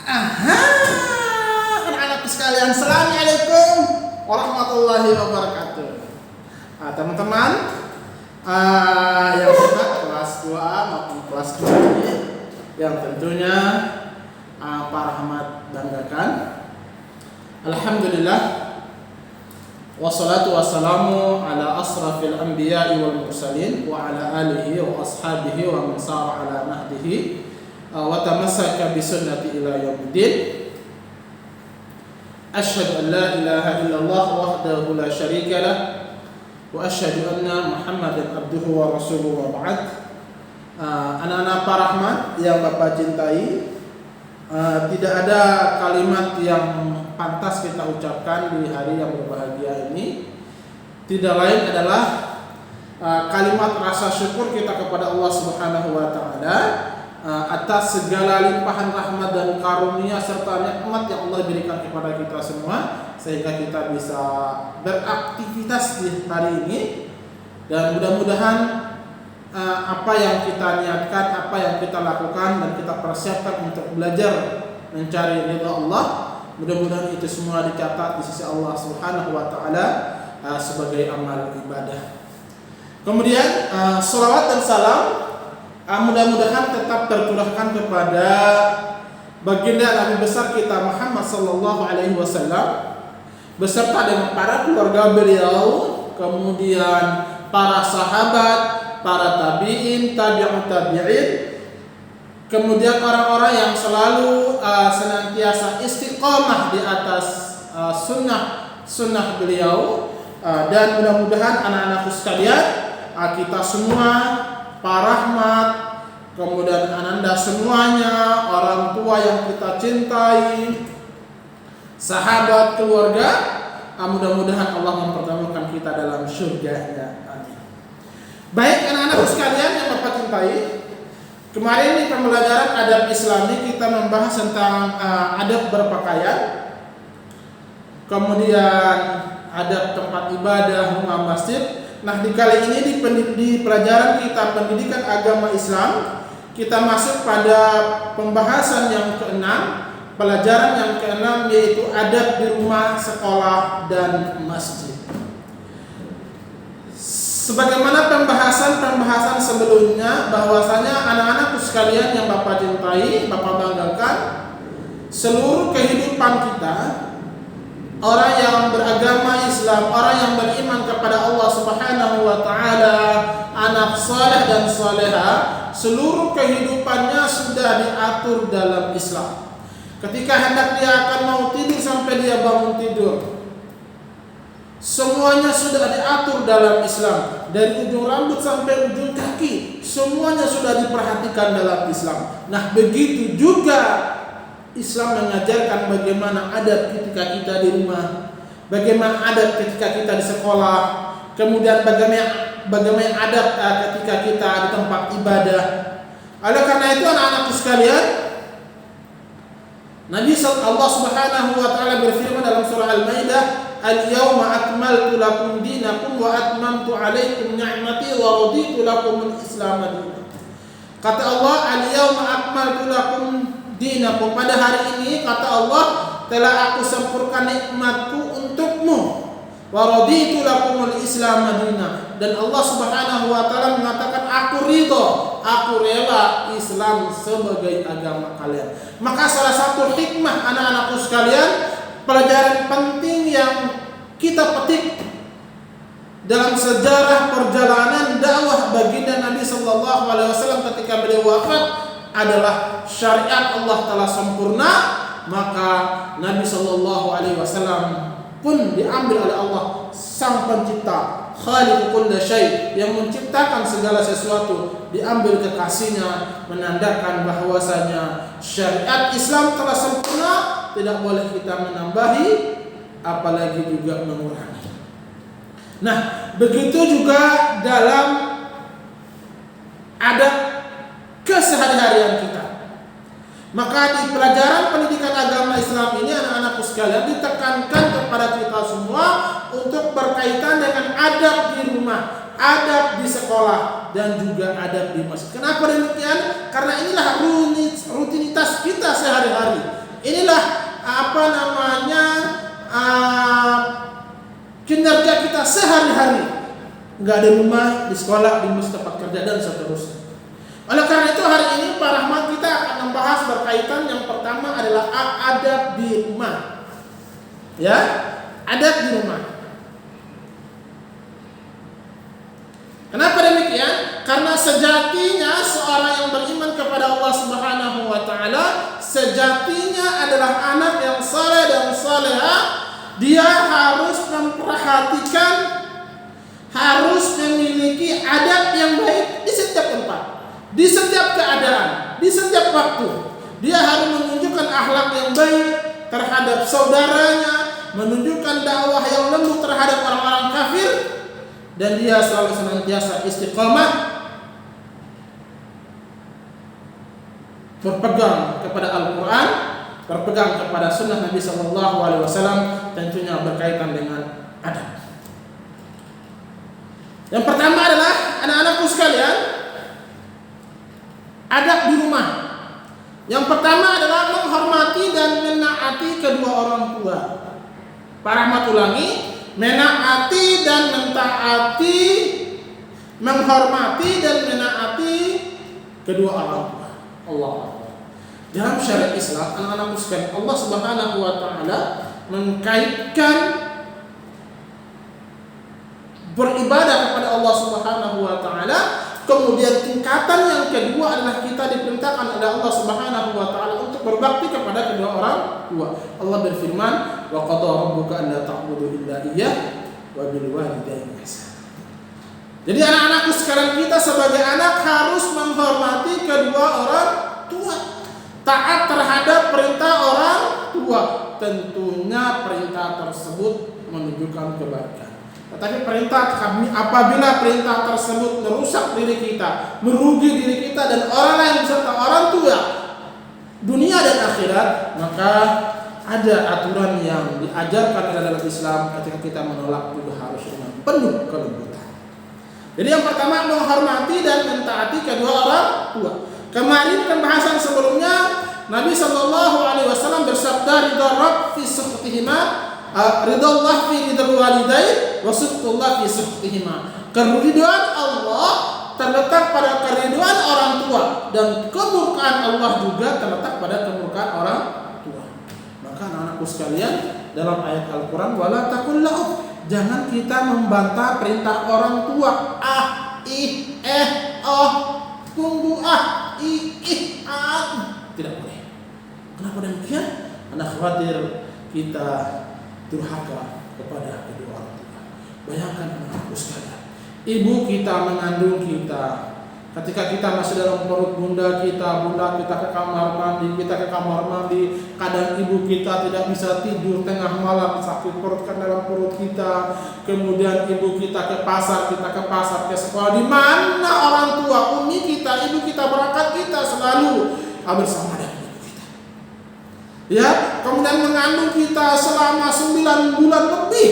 Aha, anak-anakku sekalian, assalamualaikum warahmatullahi wabarakatuh. Teman-teman, yang hebat kelas 2A maupun kelas 2 ini, yang tentunya Pak Rahmat banggakan. Alhamdulillah, wassalatu wassalamu ala asrafil anbiya'i wal mursalin wa ala alihi wa ashabihi wa man sara ala nahdihi wa tamassaka bi sunnati ila yaumiddin. Asyhadu an la ilaha illallah wahdahu la syarika lah wa asyhadu anna Muhammadan abduhu wa rasuluhu wa ba'd. Anak-anak Pak Rahmat yang Bapak cintai, tidak ada kalimat yang pantas kita ucapkan di hari yang berbahagia ini, tidak lain adalah kalimat rasa syukur kita kepada Allah Subhanahu wa taala atas segala limpahan rahmat dan karunia serta nikmat yang Allah berikan kepada kita semua, sehingga kita bisa beraktivitas di hari ini. Dan mudah-mudahan apa yang kita niatkan, apa yang kita lakukan dan kita persiapkan untuk belajar mencari ridha Allah, mudah-mudahan itu semua dicatat di sisi Allah Subhanahu wa taala sebagai amal ibadah. Kemudian salawat dan salam mudah-mudahan tetap tercurahkan kepada baginda Nabi besar kita Muhammad sallallahu alaihi wasallam beserta dengan para keluarga beliau, kemudian para sahabat, para tabi'in, tabi'ut tabi'in, kemudian orang-orang yang selalu senantiasa istiqomah di atas sunnah beliau, dan mudah-mudahan anak-anakku sekalian, kita semua, Pak Rahmat, kemudian Ananda semuanya, orang tua yang kita cintai, sahabat, keluarga, mudah-mudahan Allah mempertemukan kita dalam surga-Nya. Amin. Baik anak-anakku sekalian yang Bapak cintai, kemarin di pembelajaran adab Islami kita membahas tentang adab berpakaian, kemudian adab tempat ibadah, rumah masjid. Nah, di kali ini di pelajaran kita pendidikan agama Islam, kita masuk pada pembahasan yang keenam, pelajaran yang keenam, yaitu adab di rumah, sekolah, dan masjid. Sebagaimana pembahasan sebelumnya, bahwasanya anak-anakku sekalian yang Bapak cintai, Bapak banggakan, seluruh kehidupan kita, orang yang beragama Islam, orang yang beriman kepada Allah Subhanahu wa taala, anak saleh dan saleha, seluruh kehidupannya sudah diatur dalam Islam. Ketika hendak dia akan mau tidur sampai dia bangun tidur, semuanya sudah diatur dalam Islam. Dari ujung rambut sampai ujung kaki, semuanya sudah diperhatikan dalam Islam. Nah, begitu juga Islam mengajarkan bagaimana adab ketika kita di rumah, bagaimana adab ketika kita di sekolah, kemudian bagaimana adab ketika kita di tempat ibadah. Oleh karena itu anak-anakku sekalian, Nabi Allah Subhanahu wa taala berfirman dalam surah Al-Maidah, "Al-yauma akmaltu lakum dinakum wa atmamtu 'alaikum ni'mati wa raditu lakumul Islam dinan." Kata Allah, "Al-yauma akmaltu lakum dinakum." Pada hari ini, kata Allah, telah aku sempurnakan nikmatku untukmu. Wa raditu lakumul Islam dinan. Dan Allah Subhanahu wa taala mengatakan, aku ridho, aku rela Islam sebagai agama kalian. Maka salah satu hikmah anak-anakku sekalian, pelajaran penting yang kita petik dalam sejarah perjalanan dakwah baginda Nabi sallallahu alaihi wasallam ketika beliau wafat adalah syariat Allah telah sempurna, maka Nabi sallallahu alaihi wasallam pun diambil oleh Allah, sang pencipta, khaliq kulli syai, yang menciptakan segala sesuatu, diambil kekasihnya, menandakan bahwasanya syariat Islam telah sempurna, tidak boleh kita menambahi apalagi juga mengurangi. Nah, begitu juga dalam adab keseharian kita. Maka di pelajaran pendidikan agama Islam ini, anak-anakku sekalian, ditekankan kepada kita semua untuk berkaitan dengan adab di rumah, adab di sekolah, dan juga adab di masjid. Kenapa demikian? Karena inilah rutinitas kita sehari-hari. inilah kinerja kita sehari-hari. Nggak di rumah, di sekolah, di tempat kerja dan seterusnya. Oleh karena itu hari ini Pak Rahmat kita akan membahas berkaitan yang pertama adalah adab di rumah. Ya, adab di rumah. Kenapa demikian? Karena sejatinya seorang yang beriman kepada Allah Subhanahu wa taala sejatinya adalah anak yang saleh dan salehah. Dia harus memperhatikan, harus memiliki adab yang baik di setiap tempat, di setiap keadaan, di setiap waktu. Dia harus menunjukkan akhlak yang baik terhadap saudaranya, menunjukkan dakwah yang lembut terhadap orang-orang kafir, dan dia selalu senantiasa istiqamah berpegang kepada Al-Quran, berpegang kepada sunnah Nabi SAW, tentunya berkaitan dengan adab. Yang pertama adalah anak-anakku sekalian, adab di rumah. Yang pertama adalah menghormati dan menaati kedua orang tua. Pak Rahmat ulangi, menaati dan mentaati, menghormati dan menaati kedua orang tua. Allah. Dalam syariat Islam, anak-anakku sekalian, Allah Subhanahu wa taala mengkaitkan beribadah kepada Allah Subhanahu wa taala, kemudian tingkatan yang kedua adalah kita diperintahkan oleh Allah Subhanahu wa taala untuk berbakti kepada kedua orang tua. Allah berfirman, "Wa qada rabbuka alla ta'budu illa iyyah wa bil walidayni ihsana." Jadi anak-anakku sekalian, kita sebagai anak harus menghormati kedua orang tua, taat terhadap perintah orang tua. Tentunya perintah tersebut menunjukkan kebaikan. Tetapi apabila perintah tersebut merusak diri kita, merugi diri kita dan orang lain serta orang tua, dunia dan akhirat, maka ada aturan yang diajarkan dalam Islam ketika kita menolak juga harus dengan penuh kelembutan. Jadi yang pertama menghormati dan mentaati kedua orang tua. Kemarin pembahasan sebelumnya Nabi SAW bersabda, ridha Rabb fi suhtihima, ridha Allah fi ridha walidain, wa suhtullah fi suhtihima. Keridhaan Allah terletak pada keridhaan orang tua, dan kemurkaan Allah juga terletak pada kemurkaan orang tua. Maka anak-anakku sekalian, dalam ayat Al-Quran, wala taqul lahu, jangan kita membantah perintah orang tua. Tunggu tidak boleh. Kenapa demikian? Karena khawatir kita durhaka kepada kedua orang tua. Bayangkan anak-anakku sekalian, ibu kita mengandung kita, ketika kita masih dalam perut bunda kita ke kamar mandi, kadang ibu kita tidak bisa tidur tengah malam, sakit perut kan dalam perut kita. Kemudian ibu kita ke pasar, ke sekolah. Di mana orang tua, umi kita, ibu kita berangkat, kita selalu bersama dengan ibu kita. Ya, kemudian mengandung kita selama 9 bulan lebih.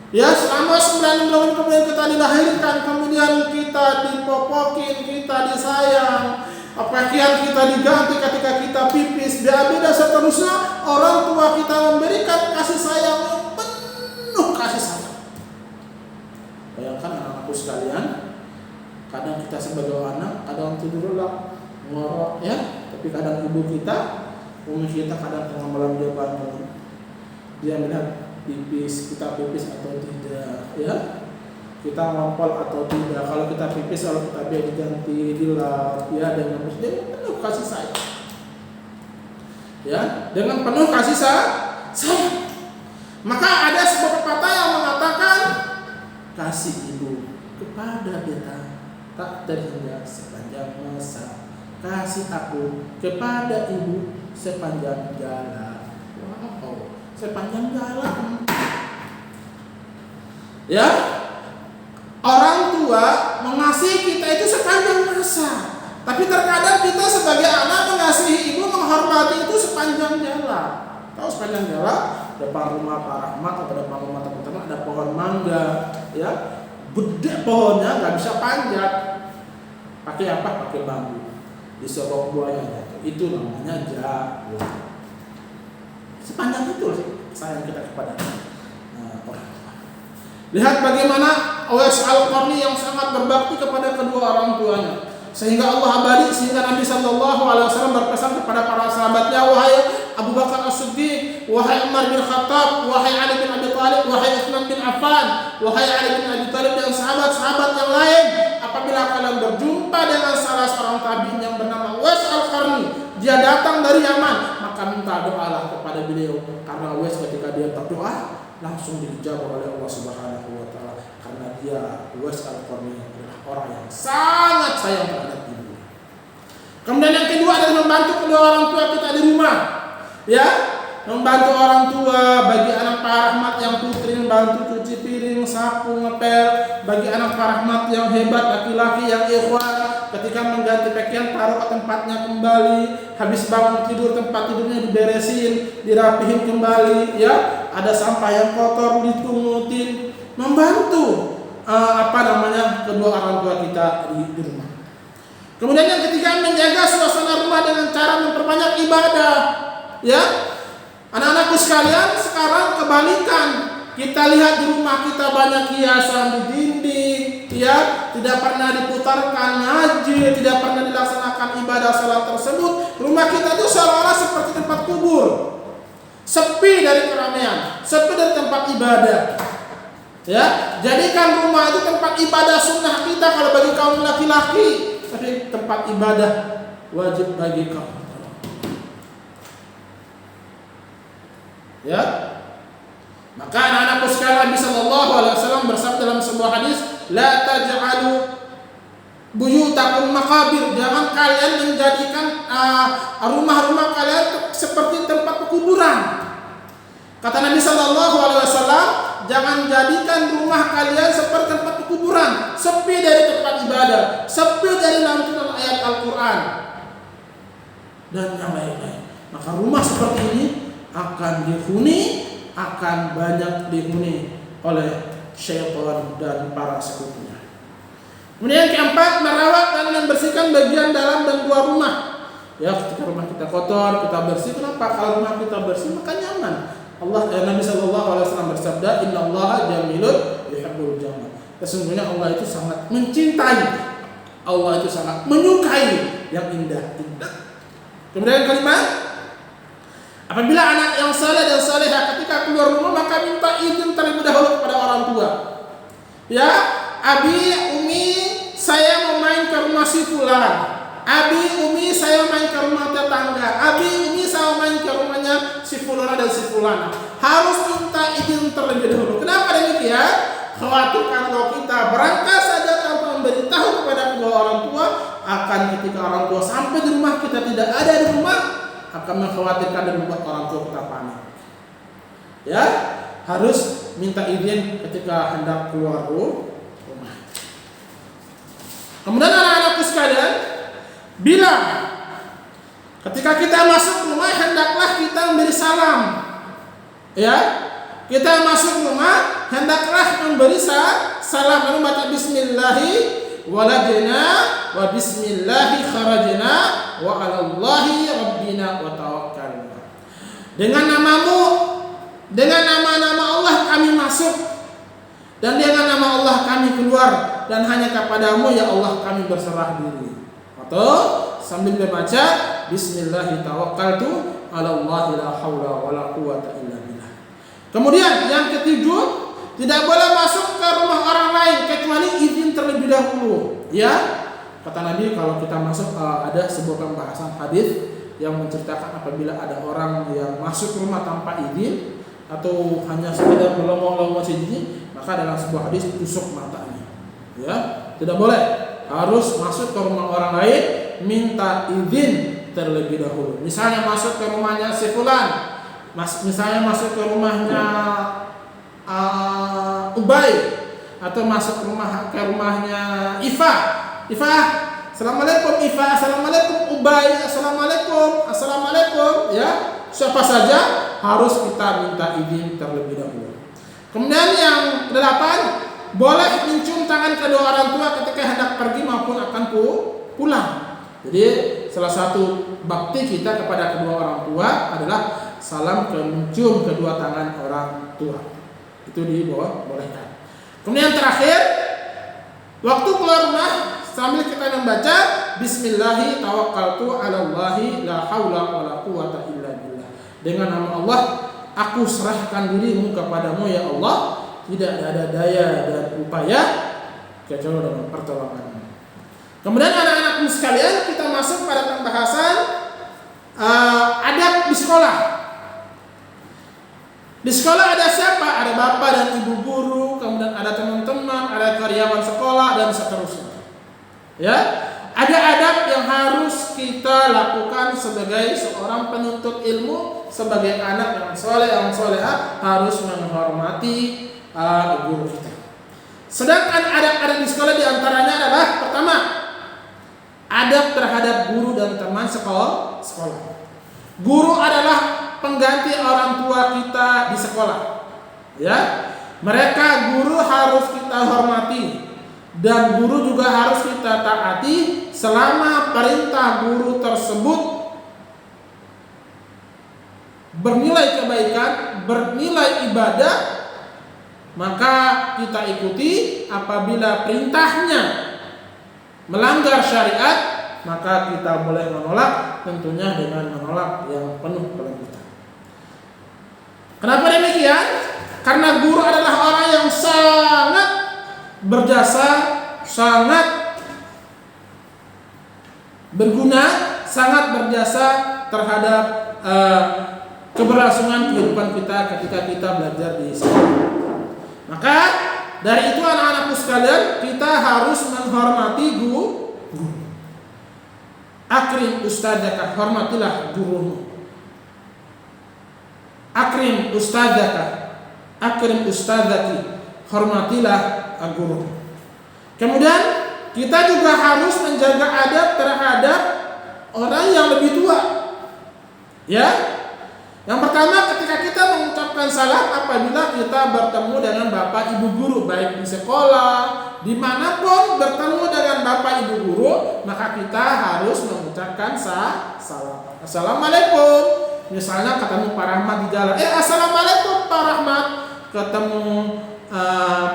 Ya, selama 9 bulan kemudian kita dilahirkan, kemudian kita dipopokin, kita disayang, pakaian kita diganti ketika kita pipis, BAB dan seterusnya. Orang tua kita memberikan kasih sayang yang penuh kasih sayang. Bayangkan anak-anakku sekalian, kadang kita sebagai anak, kadang tidur lelap, ngorok ya, tapi kadang ibu kita, umi kita kadang tengah malam dia bangun, dia melihat pipis, kita pipis atau tidak, ya, kita ngompol atau tidak. Kalau kita pipis, kalau kita biar diganti, dilap, ya, dengan penuh kasih sayang, ya, dengan penuh kasih sayang. Maka ada sebuah pepatah yang mengatakan, kasih ibu kepada beta tak terhingga sepanjang masa, kasih aku kepada ibu sepanjang jalan. Wow, sepanjang jalan. Ya, orang tua mengasihi kita itu sepanjang masa, tapi terkadang kita sebagai anak mengasihi ibu, menghormati itu sepanjang jalan. Tahu sepanjang jalan, depan rumah Pak Rahmat atau depan rumah teman-teman ada pohon mangga, ya, gede pohonnya, nggak bisa panjat. Pakai apa? Pakai bambu. disogok buaya jatuh. Itu namanya jahul. Sepanjang itulah sayang kita kepada orang tua. Lihat bagaimana Uwais Al-Qarni yang sangat berbakti kepada kedua orang tuanya, sehingga Allah abadi, sehingga Nabi Shallallahu Alaihi Wasallam berpesan kepada para sahabatnya, wahai Abu Bakar As-Siddiq, wahai Umar bin Khattab, wahai Ali bin Abi Thalib, wahai Utsman bin Affan, wahai Ali bin Abi Thalib dan sahabat-sahabat yang lain, apabila kalian berjumpa dengan salah seorang tabi'in yang bernama Uwais Al-Qarni, dia datang dari Yaman, maka minta doalah kepada beliau, karena Uwais ketika dia berdoa langsung dijawab oleh Allah Subhanahu wa taala, karena dia Uwais Al-Qarni adalah orang yang sangat sayang terhadap ibu. Kemudian yang kedua adalah membantu kedua orang tua kita di rumah. Ya, membantu orang tua, bagi anak Pak Rahmat yang putri membantu cuci piring, sapu, ngepel, bagi anak Pak Rahmat yang hebat laki-laki yang ikhwan, ketika mengganti pakaian taruh ke tempatnya kembali, habis bangun tidur tempat tidurnya diberesin, dirapihin kembali, ya, ada sampah yang kotor ditungutin, membantu kedua orang tua kita di rumah. Kemudian yang ketiga, menjaga suasana rumah dengan cara memperbanyak ibadah. Ya, anak-anakku sekalian, sekarang kebalikan. Kita lihat di rumah kita banyak hiasan di dinding, ya, tidak pernah diputarkan ngaji, tidak pernah dilaksanakan ibadah salat tersebut. Rumah kita itu seolah-olah seperti tempat kubur, sepi dari keramaian, sepi dari tempat ibadah. Ya, jadikan rumah itu tempat ibadah sunnah kita kalau bagi kaum laki-laki, tapi tempat ibadah wajib bagi kaum. Ya, maka anak-anakku sekalian, Nabi Sallallahu Alaihi Wasallam bersabda dalam sebuah hadis, la taj'alu buyutakum maqabir, jangan kalian menjadikan rumah-rumah kalian seperti tempat kuburan. Kata Nabi Sallallahu Alaihi Wasallam, jangan jadikan rumah kalian seperti tempat kuburan, sepi dari tempat ibadah, sepi dari lantunan ayat Al-Quran dan yang lain-lain. Maka rumah seperti ini akan dihuni, akan banyak dihuni oleh syaitan dan para sekutunya. Kemudian yang keempat, merawat dan membersihkan bagian dalam dan luar rumah. Ya, ketika rumah kita kotor, kita bersih. Kenapa? Kalau rumah kita bersih, maka nyaman. Nabi Sallallahu Alaihi Wasallam bersabda, Innallaha jamilun yuhibbul jamal. Sesungguhnya Allah itu sangat mencintai, Allah itu sangat menyukai yang indah-indah. Kemudian yang kelima, apabila anak yang saleh dan salehah ketika keluar rumah, maka minta izin terlebih dahulu kepada orang tua. Ya, Abi, Umi, saya mau main ke rumah si fulan. Abi, Umi, saya main ke rumah tetangga. Abi, Umi, saya main ke rumahnya si fulana dan si fulana. Harus minta izin terlebih dahulu. Kenapa demikian? Khawatir kalau kita berangkat saja tanpa memberitahu kepada kedua orang tua, akan ketika orang tua sampai di rumah kita tidak ada di rumah, akan mengkhawatirkan dan membuat orang tua kita panik. Ya, harus minta izin ketika hendak keluar rumah. Kemudian anak-anakku sekalian, bila ketika kita masuk rumah, hendaklah kita memberi salam. Ya, kita masuk rumah, hendaklah memberi salam, lalu baca Bismillahi walajna wa Bismillahi kharajna wa 'alallahi rabbina wa tawakkalna. Dengan namamu, dengan nama-nama Allah kami masuk, dan dengan nama Allah kami keluar, dan hanya kepadamu ya Allah kami berserah diri. Atau sambil membaca Bismillahi tawakkaltu 'alallahi la haula wala quwwata illa billah. Kemudian yang ketujuh, tidak boleh masuk ke rumah orang lain kecuali izin terlebih dahulu. Ya, kata Nabi, kalau kita masuk, ada sebuah pembahasan hadis yang menceritakan apabila ada orang yang masuk rumah tanpa izin atau hanya sekedar melongo-longo sendiri, maka dalam sebuah hadis tusuk matanya. Ya, tidak boleh, harus masuk ke rumah orang lain minta izin terlebih dahulu. Misalnya masuk ke rumahnya si fulan, misalnya masuk ke rumahnya Ubay, atau masuk ke rumahnya Ifa, assalamualaikum Ifa, assalamualaikum Ubay, assalamualaikum, ya, siapa saja harus kita minta izin terlebih dahulu. Kemudian yang 8, boleh mencium tangan kedua orang tua ketika hendak pergi maupun akan pulang. Jadi salah satu bakti kita kepada kedua orang tua adalah salam mencium kedua tangan orang tua. Itu dibolehkan. Kemudian terakhir, waktu keluar rumah sambil kita membaca Bismillahi tawakkaltu 'alallahi la haula wala quwata illa billah. Dengan nama Allah, aku serahkan dirimu kepadamu ya Allah, tidak ada daya dan upaya kecuali dengan pertolonganmu. Kemudian anak-anakku sekalian, kita masuk pada pembahasan adab di sekolah. Di sekolah ada siapa? Ada bapak dan ibu guru, kemudian ada teman-teman, ada karyawan sekolah dan seterusnya. Ya, ada adab yang harus kita lakukan sebagai seorang penuntut ilmu, sebagai anak yang soleh, yang soleha, harus menghormati guru kita. Sedangkan adab-adab di sekolah diantaranya adalah pertama, adab terhadap guru dan teman sekolah. Guru adalah pengganti orang tua kita di sekolah. Ya, mereka guru harus kita hormati dan guru juga harus kita taati selama perintah guru tersebut bernilai kebaikan, bernilai ibadah, maka kita ikuti. Apabila perintahnya melanggar syariat, maka kita boleh menolak, tentunya dengan menolak yang penuh kelembutan. Kenapa demikian? Karena guru adalah orang yang sangat berjasa, sangat berguna, sangat berjasa terhadap keberlangsungan kehidupan kita ketika kita belajar di sekolah. Maka dari itu anak-anakku sekalian, kita harus menghormati guru. Akrim ustadzaka, hormatilah gurumu. Akrim ustadzaka, akrim ustadzaki, hormatilah guru. Kemudian kita juga harus menjaga adab terhadap orang yang lebih tua. Ya. Yang pertama, ketika kita mengucapkan salam apabila kita bertemu dengan bapak ibu guru, baik di sekolah, dimanapun bertemu dengan bapak ibu guru, maka kita harus mengucapkan salam. Assalamualaikum. Misalnya ketemu Pak Rahmat di jalan, assalamualaikum Pak Rahmat. Ketemu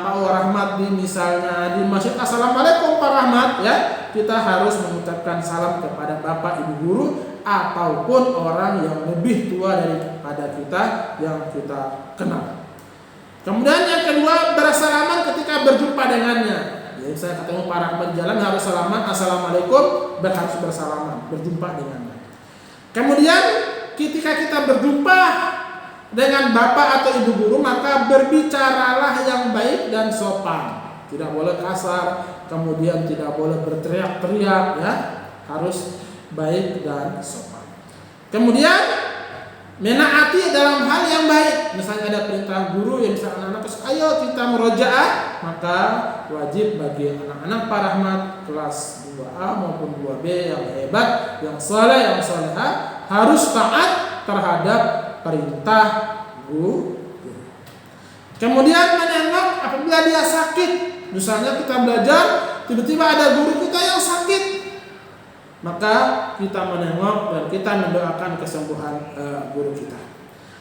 Pak Rahmat di misalnya di masjid, assalamualaikum Pak Rahmat. Ya, kita harus mengucapkan salam kepada bapak ibu guru ataupun orang yang lebih tua daripada kita yang kita kenal. Kemudian yang kedua, bersalaman ketika berjumpa dengannya. Jadi saya ketemu Pak Rahmat di jalan, harus salaman, assalamualaikum, harus bersalaman, berjumpa dengannya. Kemudian ketika kita berjumpa dengan bapak atau ibu guru, maka berbicaralah yang baik dan sopan. Tidak boleh kasar, kemudian tidak boleh berteriak-teriak, ya. Harus baik dan sopan. Kemudian menaati dalam hal yang baik. Misalnya ada perintah guru yang misalnya anak-anak, ayo kita murojaah, maka wajib bagi anak-anak Pak Rahmat kelas 2A maupun 2B yang hebat, yang saleh, yang soleha, harus taat terhadap perintah guru. Kemudian menengok apabila dia sakit. Misalnya kita belajar, tiba-tiba ada guru kita yang sakit, maka kita menengok dan kita mendoakan kesembuhan guru kita.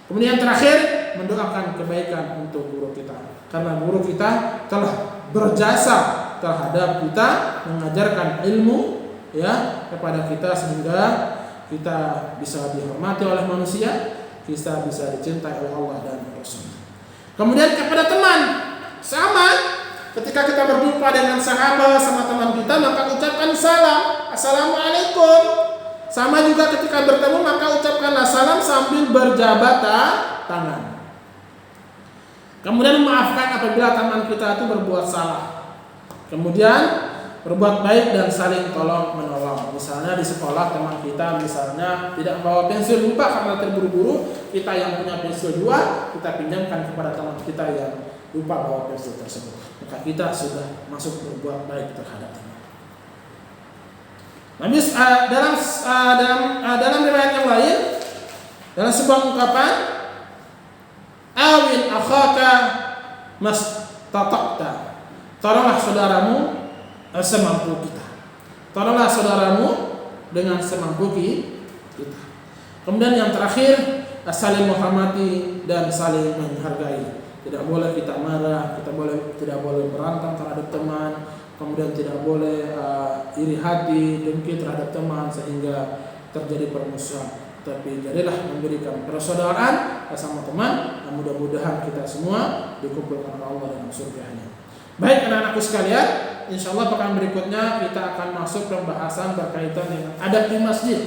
Kemudian terakhir, mendoakan kebaikan untuk guru kita, karena guru kita telah berjasa terhadap kita, mengajarkan ilmu ya kepada kita sehingga kita bisa dihormati oleh manusia, kita bisa dicintai oleh Allah dan Rasul. Kemudian kepada teman, sama ketika kita berjumpa dengan sahabat sama teman kita, maka ucapkan salam, assalamualaikum. Sama juga ketika bertemu, maka ucapkanlah salam sambil berjabat tangan. Kemudian memaafkan apabila teman kita itu berbuat salah. Kemudian berbuat baik dan saling tolong menolong. Misalnya di sekolah teman kita misalnya tidak membawa pensil, lupa karena terburu-buru, kita yang punya pensil 2 kita pinjamkan kepada teman kita yang lupa bawa pensil tersebut, maka kita sudah masuk berbuat baik terhadap teman. Namun dalam riwayat yang lain, dalam sebuah ungkapan, awin akhaka mastata'ta, tolonglah saudaramu semampu kita. Tolonglah saudaramu dengan semampu kita. Kemudian yang terakhir, saling menghormati dan saling menghargai. Tidak boleh kita marah, tidak boleh berantem terhadap teman, kemudian tidak boleh iri hati, dengki terhadap teman sehingga terjadi permusuhan. Tapi jadilah memberikan persaudaraan bersama teman. Mudah-mudahan kita semua dikumpulkan oleh Allah dalam surga-Nya. Baik anak-anakku sekalian, insyaallah pekan berikutnya kita akan masuk pembahasan berkaitan dengan adab di masjid.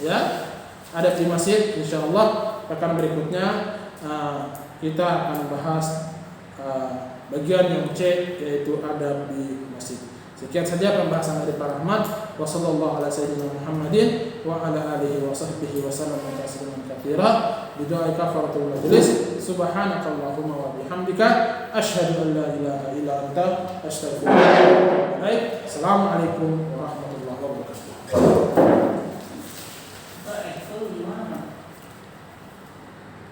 Ya, adab di masjid. Insyaallah pekan berikutnya kita akan bahas bagian yang C, yaitu adab di masjid. Sekian saja pembahasan dari para rahmat. Wassallallahu ala sayyidina Muhammadin wa ala alihi wa sahbihi wa sallam tasliman katsira. Bidoa kafaratul majlis. Subhanakallahumma wa bihamdika asyhadu an la ilaha illa anta astaghfiruka wa atubu ilaik. Assalamualaikum warahmatullahi wabarakatuh.